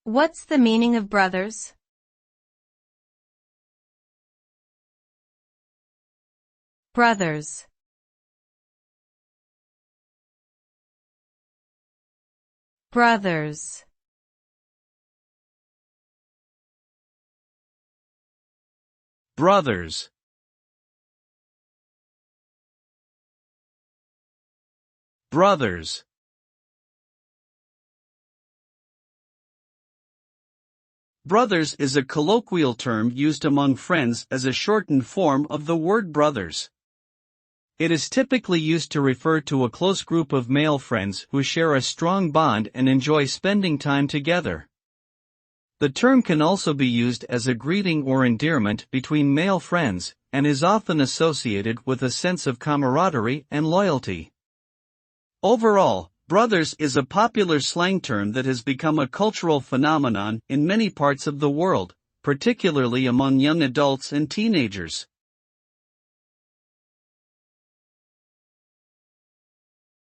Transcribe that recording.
What's the meaning of brothers? Brothers. Brothers. Brothers. Brothers. Brothers is a colloquial term used among friends as a shortened form of the word brothers. It is typically used to refer to a close group of male friends who share a strong bond and enjoy spending time together. The term can also be used as a greeting or endearment between male friends, and is often associated with a sense of camaraderie and loyalty. Overall, brothers is a popular slang term that has become a cultural phenomenon in many parts of the world, particularly among young adults and teenagers.